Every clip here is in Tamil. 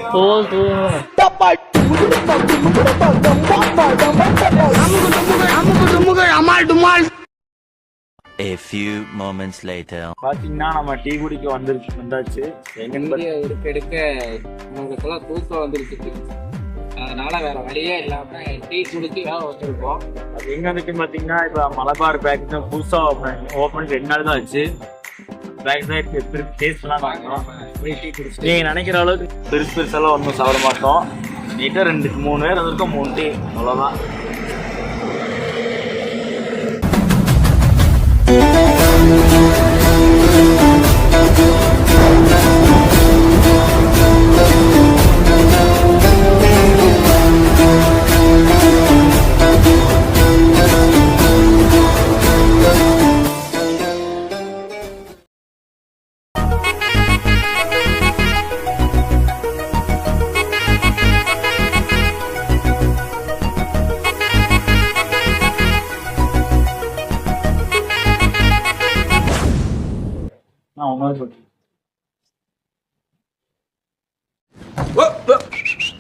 A few moments later. பாத்தீங்கன்னா நம்ம டீ குடிக்க வந்தாச்சு. எடுக்க உங்களுக்கெல்லாம் தூக்கம் வந்துருச்சு. அதனால வேற வழியே இல்லாம டீ குடிக்க வந்திருக்கோம். அது எங்க இருக்கு பாத்தீங்கன்னா இப்ப மலபார் பேக் புதுசா ஓப்பன் 2 நாள் தான் ஆச்சு. பேக் சைட் எப்படி டேஸ்ட்லாம் வாங்குறோம். நீங்க நினைக்கிற அளவுக்கு பெருசெல்லாம் ஒன்றும் சாப்பிட மாட்டோம். நீட்டா 2-3 பேர் வந்திருக்கோம். 3 டீ அவ்வளோதான்.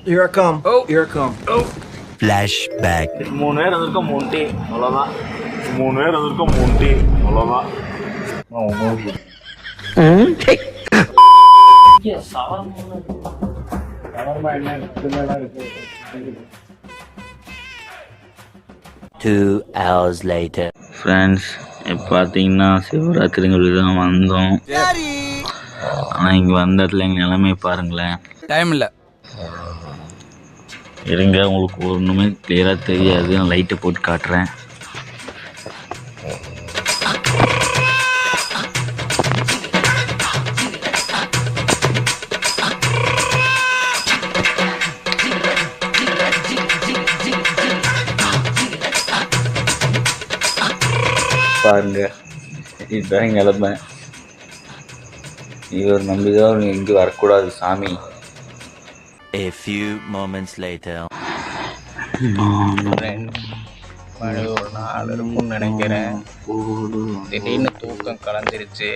Here I come. Oh. Here I come. Oh. Flashback. 3 பேர் வந்திருக்கோம். 3 டீ அவ்வளோதான். 3 பேர் வந்திருக்கோம். 3 டீ அவ்வளோதான். Two hours later. ஃப்ரெண்ட்ஸ் இப்போ பார்த்தீங்கன்னா சிவராத்திரிங்களுக்கு தான் வந்தோம். ஆனால் இங்கே வந்த இடத்துல எங்கள் நிலைமை பாருங்களேன். டைம் இல்லை. இருங்க, உங்களுக்கு ஒன்றுமே கிளியராக தெரியாது. நான் லைட்டை போட்டு காட்டுறேன். பாருங்க, இதுதான் எங்கள் நிலைமை. இவர் நம்பிதான் இங்கே வரக்கூடாது சாமி. A few moments later. மணி ஒரு 4 இருக்கும்னு நினைக்கிறேன். திடீர்னு தூக்கம் கலந்துருச்சு.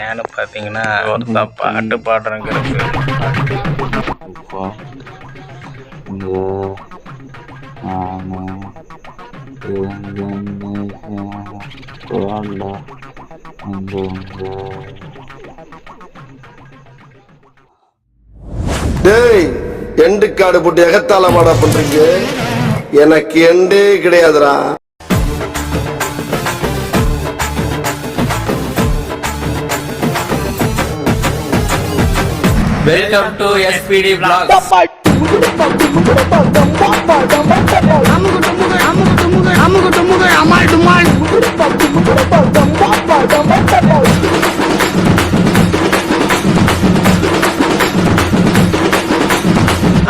ஏன்னு பார்த்தீங்கன்னா ஒருத்தன் பாட்டு பாடுறேங்கிறது. டேய், எண்டு காடு போட்டு எகத்தால மாடா பண்றீங்க. எனக்கு எண்டே கிடையாதுடா. Welcome to SPD vlog.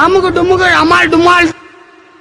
அமுகு டுமுகு அமால் டுமால்.